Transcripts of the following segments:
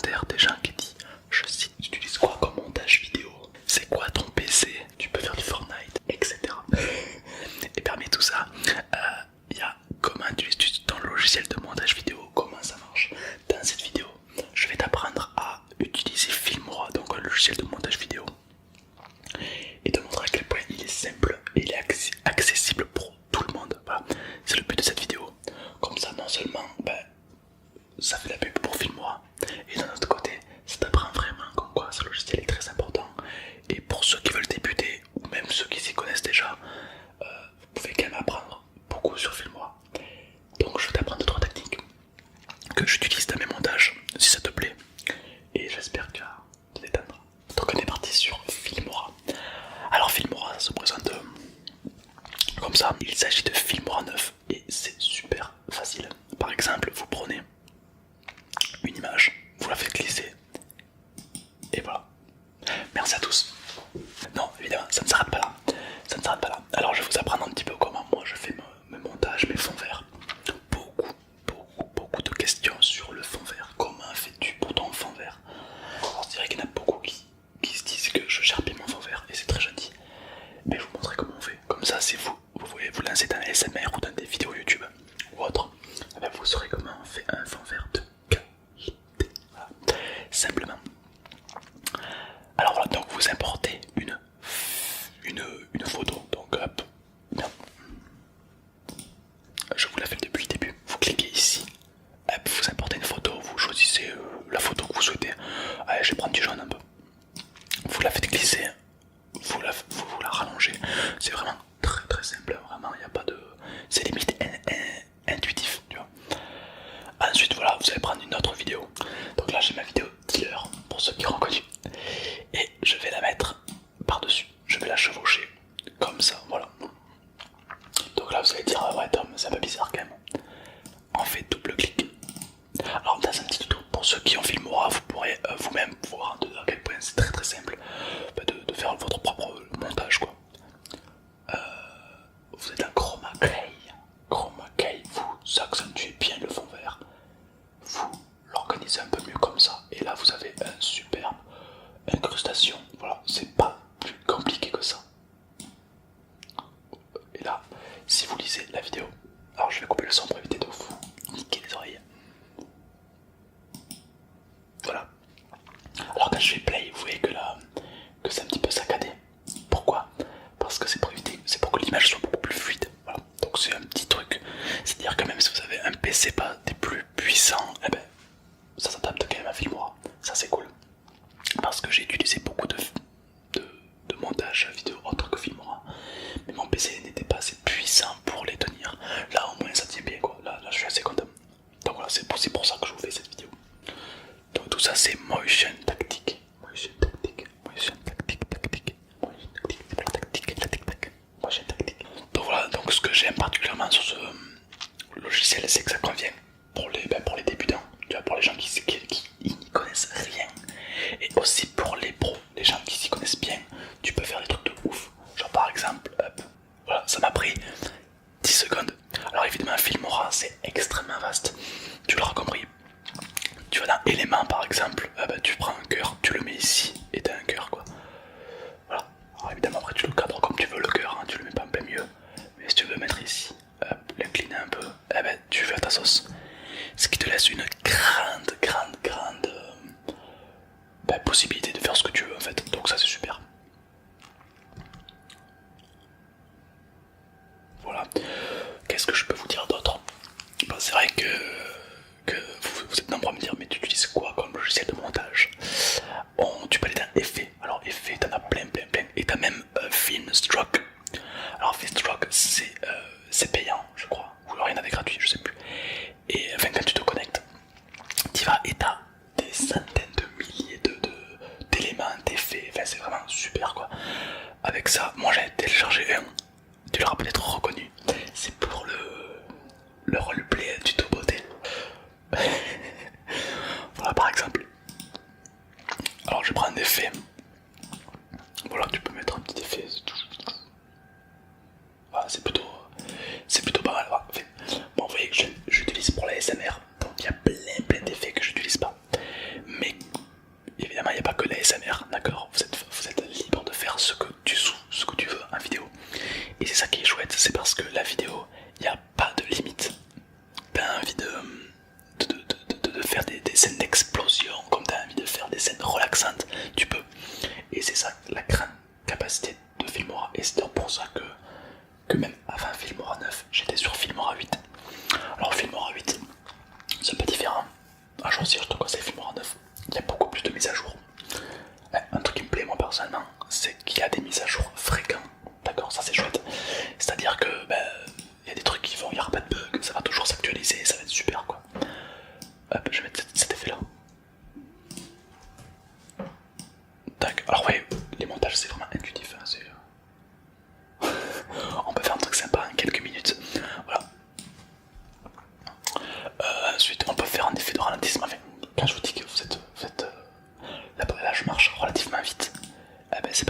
commentaires des gens qui disent, je cite, tu utilises quoi comme montage vidéo? C'est quoi ton PC? Tu peux faire du Fortnite, etc. Et parmi tout ça, il y a comment tu utilises ton logiciel de montage vidéo, comment ça marche. Dans cette vidéo, je vais t'apprendre à utiliser Filmora, donc un logiciel de montage vidéo, et te montrer à quel point il est simple et il est accessible pour tout le monde. Voilà, c'est le but de cette vidéo. Comme ça, non seulement ça fait la pub pour Filmora, et d'un autre côté, ça t'apprend vraiment comme quoi ce logiciel est très important. Et pour ceux qui veulent débuter, ou même ceux qui s'y connaissent déjà, vous pouvez quand même apprendre beaucoup sur Filmora. Donc je vais t'apprendre 2-3 techniques que j'utilise dans mes montages, si ça te plaît, et j'espère que tu vas te détendre. Donc on est parti sur Filmora. Alors Filmora, ça se présente comme ça. Il s'agit de Filmora 9 et c'est super facile. Par exemple, vous prenez une image, vous la faites glisser, et voilà. Merci à tous. Non, évidemment, ça ne s'arrête pas là. Ça ne s'arrête pas là. Alors je vais vous apprendre un petit peu comment moi je fais mes montages, mes fonds verts. Beaucoup de questions sur le fond vert. Comment fais-tu pour ton fond vert? Alors c'est vrai qu'il y en a beaucoup qui se disent que je gère bien mon fond vert et c'est très gentil. Mais je vous montrer comment on fait. Comme ça, si vous voulez vous lancer dans un SMR ou dans des vidéos YouTube ou autre, eh bien, vous saurez comment on fait un fond vert de qualité. Voilà. Simplement. Alors voilà, donc vous importez une photo. Donc hop, bien. Je vous la fais depuis le début. Vous cliquez ici. Hop, vous importez une photo, vous choisissez la photo que vous souhaitez. Allez, je vais prendre du jaune un peu. Vous la faites glisser, vous la rallongez. C'est vraiment très simple, vraiment, il n'y a pas de... C'est limite intuitif, tu vois. Ensuite, voilà, vous allez prendre une autre vidéo. Donc là, j'ai ma vidéo dealer, pour ceux qui ont reconnu. Et je vais la mettre par-dessus. Je vais la chevaucher, comme ça, voilà. Donc là, vous allez dire, ouais Tom, c'est un peu bizarre quand même. On fait double clic. Alors dans un petit tuto, pour ceux qui ont Filmora, vous pourrez vous-même voir à quel point c'est très simple de faire votre propre montage quoi. Vous êtes un chroma key, vous accentuez bien le fond vert, vous l'organisez un peu mieux comme ça, et là vous avez un superbe incrustation, voilà, c'est pas plus compliqué que ça. Et là, si vous lisez la vidéo, alors je vais couper le son pour éviter de vous niquer les oreilles. Voilà. Alors quand je fais play, vous voyez que là, que c'est un petit peu saccadé. Pourquoi? Parce que c'est pour éviter, c'est pour que l'image soit beaucoup plus fluide. Voilà. Donc c'est un petit truc. C'est-à-dire que même si vous avez un PC pas des plus puissants, eh ben, ça s'adapte quand même à Filmora. Ça c'est cool. Parce que j'ai utilisé beaucoup de montage vidéo autre que Filmora. Mais mon PC n'était pas assez puissant pour les tenir. Là au moins ça tient bien quoi. Là je suis assez content. Donc voilà, c'est pour ça que je vous fais cette vidéo. Donc tout ça c'est motion tactique. Donc voilà, donc ce que j'aime particulièrement sur ce logiciel, c'est que ça convient pour les débutants, tu vois, pour les gens qui n'y connaissent rien. Et aussi pour les pros, les gens qui s'y connaissent bien, tu peux faire des trucs de ouf. Genre par exemple, hop, voilà, ça m'a pris 10 secondes. Alors évidemment Filmora c'est extrêmement vaste, tu l'auras compris. Tu vas dans éléments par exemple, tu prends un cœur, tu le mets ici et t'as un cœur quoi. Voilà. Alors évidemment après tu le cadres comme tu veux le cœur, hein, tu le mets pas un peu mieux. Mais si tu veux mettre ici, l'incliner un peu, tu fais à ta sauce. Ce qui te laisse une grande possibilité de faire ce que tu veux en fait. Donc ça c'est super. Voilà. Qu'est-ce que je peux vous dire d'autre? C'est vrai que vous êtes nombreux à me dire mais tu utilises quoi comme logiciel de montage? Tu peux aller dans effet. Alors effet t'en as plein et t'as même Filmstruck. Alors Filmstruck c'est payant je crois, ou alors il y en a des gratuits je sais plus. Et enfin quand tu te connectes, tu vas et t'as des centaines de milliers d'éléments, d'effets, enfin c'est vraiment super quoi. Avec ça, moi j'ai téléchargé un, tu l'auras peut-être reconnu, c'est pour le roleplay tuto beauté. Voilà par exemple. Alors je prends un effet. Voilà, tu peux mettre un petit effet. Voilà, c'est plutôt pas mal. Voilà. Bon, vous voyez que j'utilise pour la SMR, donc il y a plein d'effets que j'utilise pas, mais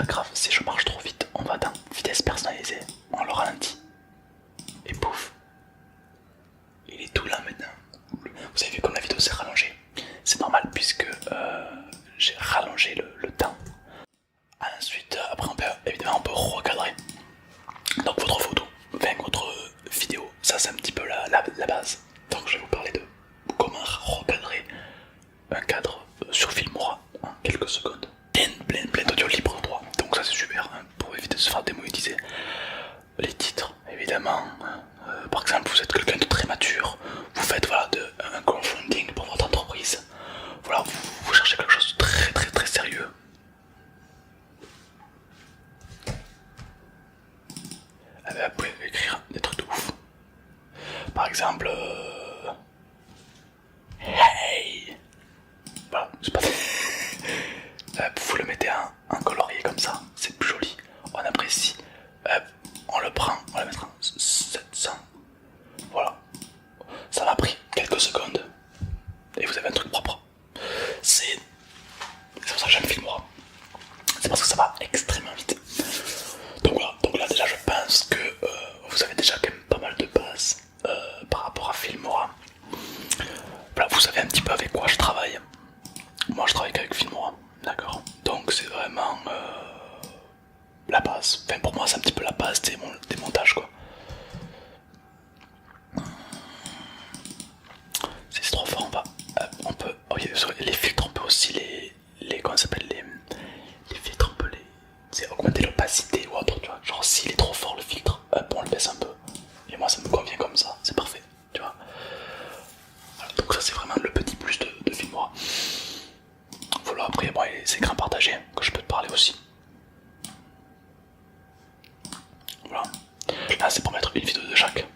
pas grave, si je marche trop vite, on va dans vitesse personnalisée, on le ralentit. Et pouf, il est tout là maintenant. Vous avez vu comme la vidéo s'est rallongée. C'est normal puisque j'ai rallongé le temps. Ensuite, après évidemment on peut recadrer. Donc votre photo, enfin votre vidéo, ça c'est un petit peu la base. Donc je vais vous parler de comment recadrer un cadre sur Filmora en quelques secondes. Plein d'audio libre droit, donc ça c'est super hein, pour éviter de se faire démonétiser. Les titres, évidemment, par exemple vous êtes quelqu'un de très mature, vous faites voilà, un crowdfunding pour votre entreprise, voilà, vous cherchez quelque chose de très sérieux. Eh ben, vous pouvez écrire des trucs de ouf. Par exemple, hey, voilà, c'est pas vous le mettez en colorier comme ça, c'est plus joli, on apprécie. On le prend, on va le mettre en 700. Voilà, ça m'a pris quelques secondes et vous avez un truc propre. C'est pour ça que j'aime Filmora, c'est parce que ça va extrêmement vite. Donc voilà, donc là déjà je pense que vous avez déjà quand même pas mal de bases par rapport à Filmora. Voilà, vous savez un petit peu avec quoi je travaille. Moi je travaille qu'avec Filmora, d'accord. Donc c'est vraiment la base. Enfin pour moi c'est un petit peu la base des montages quoi. Si c'est trop fort on peut. Oh, les filtres on peut aussi comment ça s'appelle les filtres on peut c'est augmenter l'opacité ou autre tu vois. Genre s'il est trop fort le filtre, on le baisse un peu. Et moi ça me convient comme ça, c'est parfait, tu vois. Voilà, donc ça c'est vraiment le petit plus de Filmora. Voilà, après bon, les écrans partagés que je peux te parler aussi. Voilà. Là c'est pour mettre une vidéo de chaque.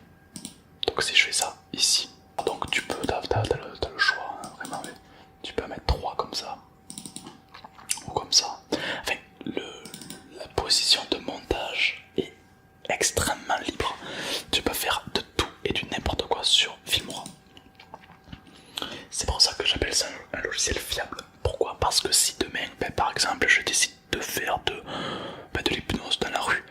Donc si je fais ça ici, donc tu peux, t'as le choix, hein, vraiment, mais tu peux mettre 3 comme ça, ou comme ça. Enfin, la position de montage est extrêmement libre. Tu peux faire de tout et du n'importe quoi sur Filmora. C'est pour ça que j'appelle ça un logiciel fiable. Pourquoi? Parce que si demain, par exemple, je décide de faire de l'hypnose dans la rue,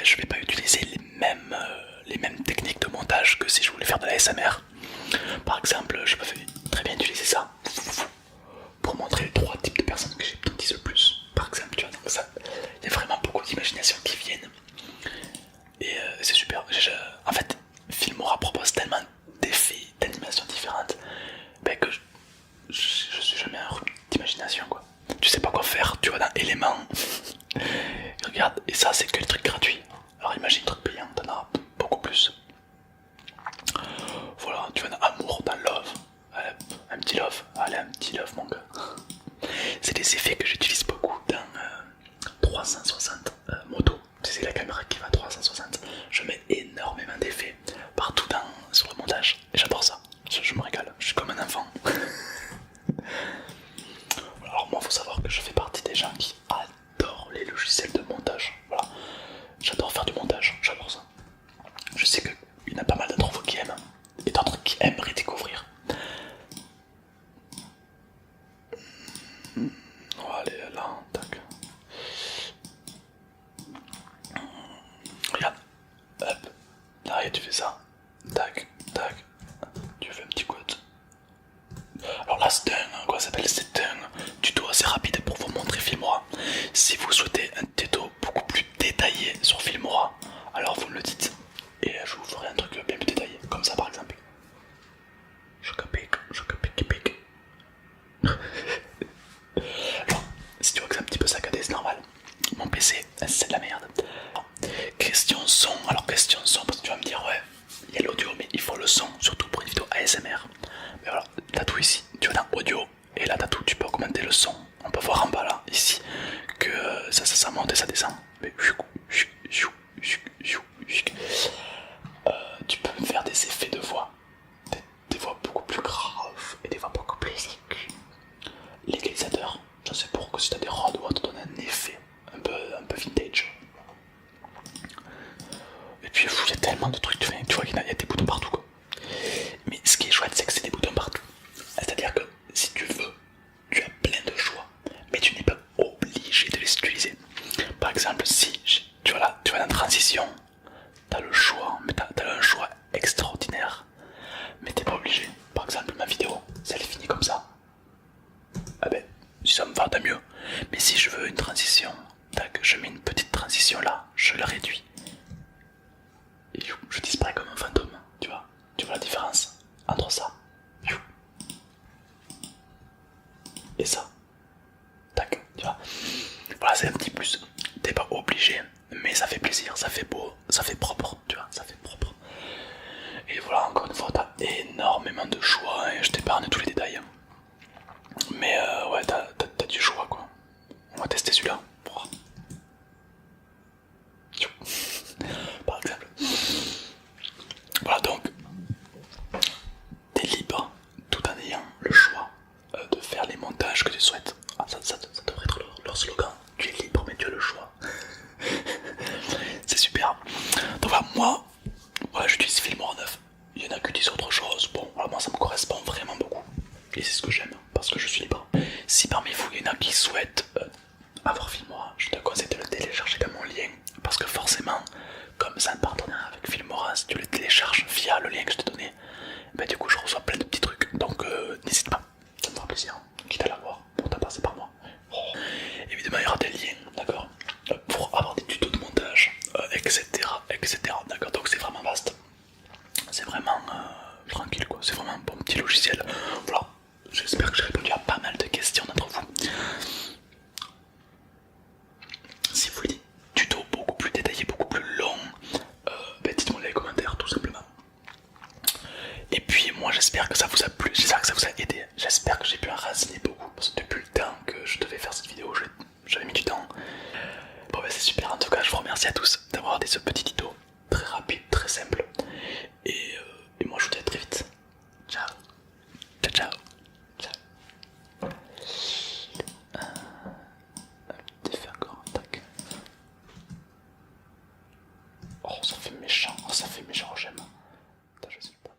je vais pas utiliser les mêmes techniques de montage que si je voulais faire de la SMR. Par exemple, je peux très bien utiliser ça pour montrer les 3 types de personnes que j'hypnotise le plus. Par exemple, tu vois, donc ça, il y a vraiment beaucoup d'imagination qui viennent. Et c'est super. En fait, Filmora propose tellement d'effets, d'animations différentes que je suis jamais un rhume d'imagination quoi. Tu sais pas quoi faire, tu vas dans éléments. Regarde, et ça c'est que le truc gratuit. Alors imagine le truc payant, t'en as beaucoup plus. Voilà, tu vas dans amour, dans love. Allez, un petit love mon gars. C'est des effets que j'utilise beaucoup dans 360 moto. C'est la caméra qui va à 360. Je mets énormément d'effets partout sur le montage et j'adore ça. Je me régale, je suis comme un enfant. Alors moi faut savoir que je fais partie des gens qui adorent les logiciels de montage. Voilà, j'adore faire du montage, j'adore ça. Je sais qu'il y en a pas mal d'entre vous qui aiment et d'autres qui aimeraient découvrir. On va aller là, tac. Regarde, hop, là tu fais ça, tac, tac, tu fais un petit quote. Alors là c'est quoi ça s'appelle, c'est un tuto assez rapide pour vous montrer Filmora. Si vous souhaitez un tuto beaucoup plus détaillé sur Filmora, alors vous me le dites et je vous ferai un truc bien plus détaillé, comme ça par exemple. Je pique. Alors, si tu vois que c'est un petit peu saccadé, c'est normal. Mon PC, c'est de la merde. Question son, parce que tu vas me dire ouais, il y a l'audio mais il faut le son, surtout pour une vidéo ASMR. Mais voilà, t'as tout ici, tu vas dans audio et là t'as tout, tu peux augmenter le son. On peut voir en bas là, ici, que ça monte et ça descend. Mais tu peux faire des effets de voix, des voix beaucoup plus graves et des voix beaucoup plus aiguës. L'égalisateur, ça c'est pour que si t'as des rods ou autre, te donne un effet un peu vintage. Et puis il y a tellement de trucs, tu vois qu'il y a des boutons partout quoi. Mais ce qui est chouette c'est que c'est des boutons partout. C'est-à-dire que si tu veux, tu as plein de choix, mais tu n'es pas obligé de les utiliser. tant mieux. Mais si je veux une transition, tac, je mets une petite transition là, je la réduis. Et je disparais comme un fantôme, tu vois. Tu vois la différence entre ça et ça. Tac, tu vois. Voilà, c'est un petit plus. T'es pas obligé, mais ça fait plaisir, ça fait beau, ça fait propre, tu vois, ça fait propre. Et voilà, encore une fois, t'as énormément de choix et je t'épargne tous les détails. Mais ouais, t'as du choix quoi. On va tester celui-là. Par exemple. Voilà donc, t'es libre tout en ayant le choix de faire les montages que tu souhaites. Ah, ça devrait être leur slogan. Tu es libre mais tu as le choix. C'est super. Donc voilà, moi, voilà, j'utilise Filmora 9. Il y en a qui utilisent autre chose. Bon, voilà, moi ça me correspond vraiment beaucoup. Et c'est ce que j'aime, parce que je suis libre. Si parmi vous, il y en a qui souhaitent avoir Filmora, je te conseille de le télécharger dans mon lien. Parce que forcément, comme c'est un partenariat avec Filmora, si tu le télécharges via le lien que je t'ai donné, bah du coup je reçois plein de petits trucs. Donc n'hésite pas, ça me fera plaisir. Quitte à l'avoir, pour t'en passer par moi. Oh. Évidemment, il y aura des liens, d'accord, pour avoir des tutos de montage, etc. etc. D'accord, donc c'est vraiment vaste. C'est vraiment tranquille quoi, c'est vraiment un bon petit logiciel. Voilà, j'espère que j'ai répondu à pas mal de questions d'entre vous. Si vous voulez des tutos beaucoup plus détaillés, beaucoup plus longs, dites-moi dans les commentaires tout simplement. Et puis moi j'espère que ça vous a plu, j'espère que ça vous a aidé, j'espère que j'ai pu en renseigner beaucoup. Parce que depuis le temps que je devais faire cette vidéo, j'avais mis du temps. Bon bah c'est super, en tout cas je vous remercie à tous d'avoir regardé ce petit tuto très rapide, très simple. Et moi je vous dis à très vite. Ciao. Ciao ciao. Ciao. Un petit fait encore, tac. Oh ça fait méchant, j'aime. Attends, je sais pas.